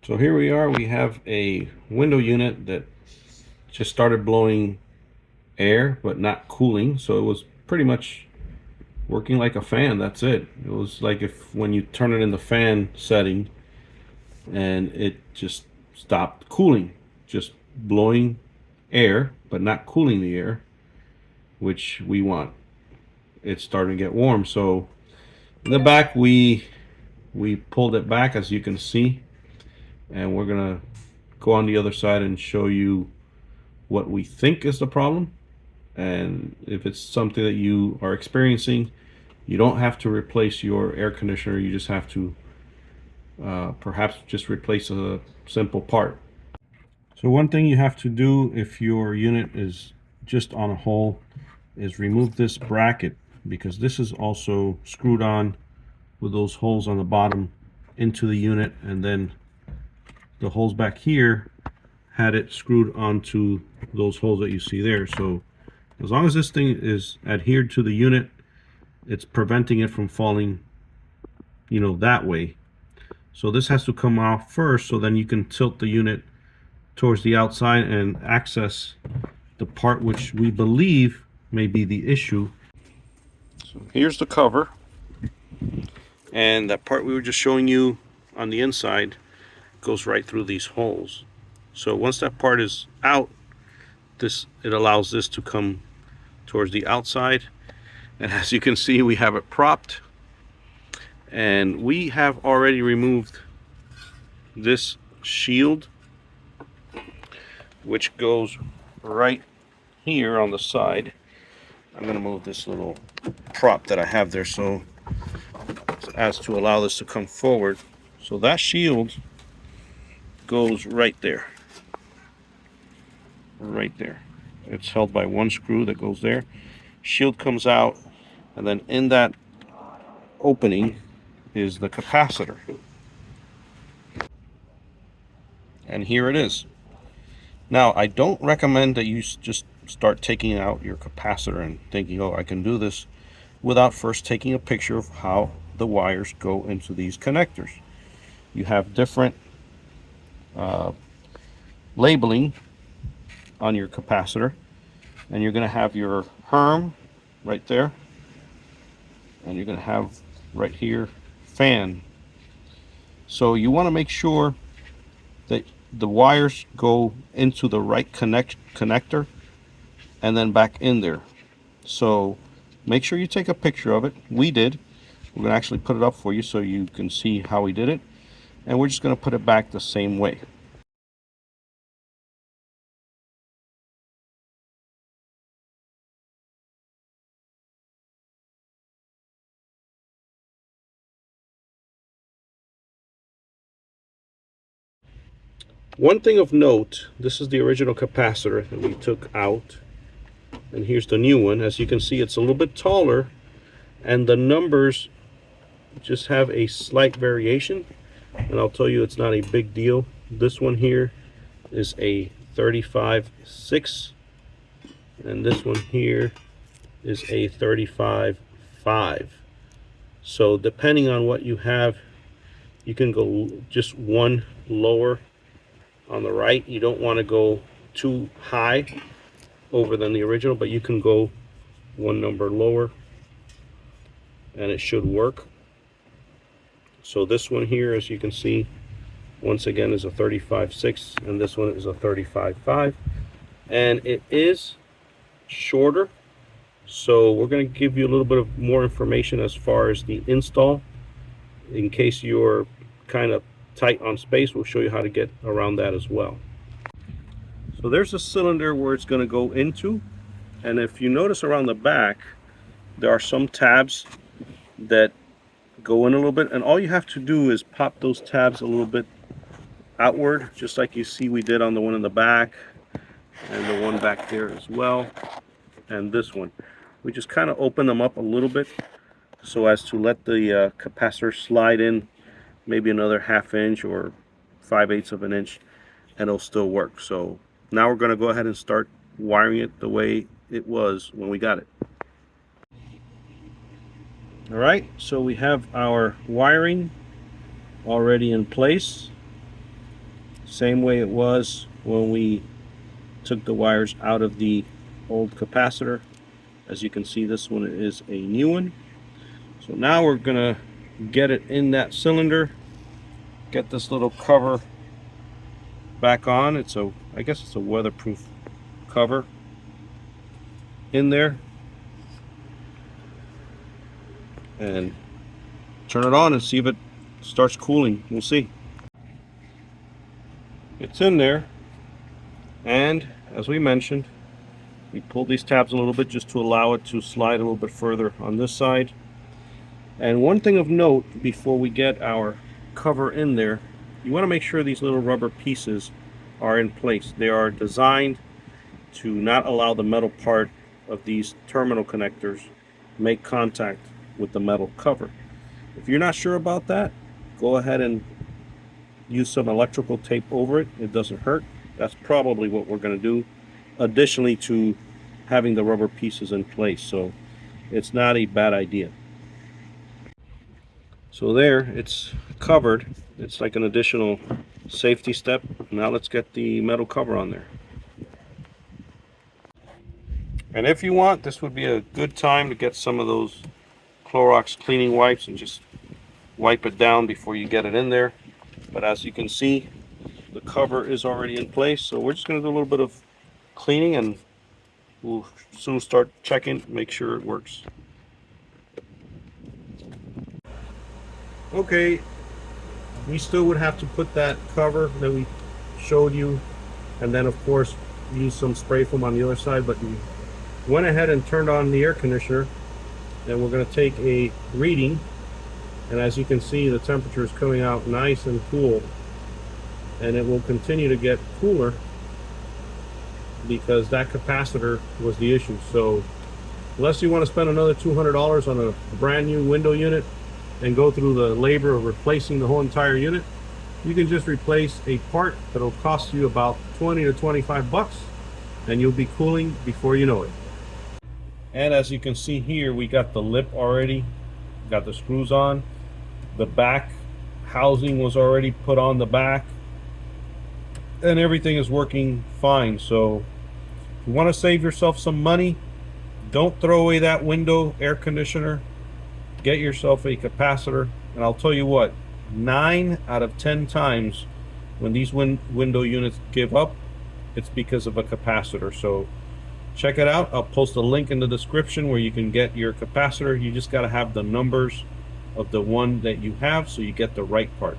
So here we are, we have a window unit that just started blowing air but not cooling, so it was pretty much working like a fan. That's it. It was like if when you turn it in the fan setting and it just stopped cooling, just blowing air but not cooling the air, which we want. It's starting to get warm, so in the back we pulled it back, as you can see, and we're gonna go on the other side and show you what we think is the problem. And if it's something that you are experiencing, you don't have to replace your air conditioner. You just have to perhaps just replace a simple part. So one thing you have to do if your unit is just on a hole is remove this bracket, because this is also screwed on with those holes on the bottom into the unit, and then the holes back here had it screwed onto those holes that you see there. So as long as this thing is adhered to the unit, it's preventing it from falling, that way. So this has to come off first, so then you can tilt the unit towards the outside and access the part which we believe may be the issue. So here's the cover, and that part we were just showing you on the inside goes right through these holes. So once that part is out, it allows this to come towards the outside, and as you can see, we have it propped, and we have already removed this shield, which goes right here on the side. I'm going to move this little prop that I have there so as to allow this to come forward. So that shield goes right there. Right there. It's held by one screw that goes there. Shield comes out, and then in that opening is the capacitor. And here it is. Now, I don't recommend that you just start taking out your capacitor and thinking, oh, I can do this, without first taking a picture of how the wires go into these connectors. You have different labeling on your capacitor, and you're going to have your Herm right there, and you're going to have right here fan. So you want to make sure that the wires go into the right connector and then back in there. So make sure you take a picture of it. We did. We're going to actually put it up for you so you can see how we did it, and we're just going to put it back the same way. One thing of note, this is the original capacitor that we took out, and here's the new one. As you can see, it's a little bit taller, and the numbers just have a slight variation, and I'll tell you it's not a big deal. This one here is a 35.6, and this one here is a 35.5. So depending on what you have, you can go just one lower on the right. You don't want to go too high over than the original, but you can go one number lower and it should work. So this one here, as you can see, once again is a 35.6, and this one is a 35.5, and it is shorter. So we're going to give you a little bit of more information as far as the install. In case you're kind of tight on space, we'll show you how to get around that as well. So there's a cylinder where it's going to go into, and if you notice around the back, there are some tabs that go in a little bit, and all you have to do is pop those tabs a little bit outward, just like you see we did on the one in the back and the one back there as well, and this one. We just kind of open them up a little bit so as to let the capacitor slide in maybe another 1/2 inch or 5/8 of an inch, and it'll still work. So now we're going to go ahead and start wiring it the way it was when we got it. Alright, so we have our wiring already in place, same way it was when we took the wires out of the old capacitor. As you can see, this one is a new one. So now we're gonna get it in that cylinder, get this little cover back on. I guess it's a weatherproof cover in there, and turn it on and see if it starts cooling. We'll see. It's in there, and as we mentioned, we pulled these tabs a little bit just to allow it to slide a little bit further on this side. And one thing of note before we get our cover in there, you want to make sure these little rubber pieces are in place. They are designed to not allow the metal part of these terminal connectors make contact with the metal cover. If you're not sure about that, go ahead and use some electrical tape over it. It doesn't hurt. That's probably what we're going to do, additionally to having the rubber pieces in place. So it's not a bad idea. So there, it's covered. It's like an additional safety step. Now let's get the metal cover on there. And if you want, this would be a good time to get some of those Clorox cleaning wipes and just wipe it down before you get it in there. But as you can see, the cover is already in place, so we're just going to do a little bit of cleaning and we'll soon start checking, make sure it works. Okay, we still would have to put that cover that we showed you, and then of course use some spray foam on the other side, but we went ahead and turned on the air conditioner, and we're going to take a reading. And as you can see, the temperature is coming out nice and cool, and it will continue to get cooler because that capacitor was the issue. So unless you want to spend another $200 on a brand new window unit and go through the labor of replacing the whole entire unit, you can just replace a part that'll cost you about 20 to 25 bucks, and you'll be cooling before you know it. And as you can see here, we got the lip already, got the screws on. The back housing was already put on the back, and everything is working fine. So if you want to save yourself some money, don't throw away that window air conditioner. Get yourself a capacitor, and I'll tell you what, 9 out of 10 times when these window units give up, it's because of a capacitor. So check it out. I'll post a link in the description where you can get your capacitor. You just got to have the numbers of the one that you have so you get the right part.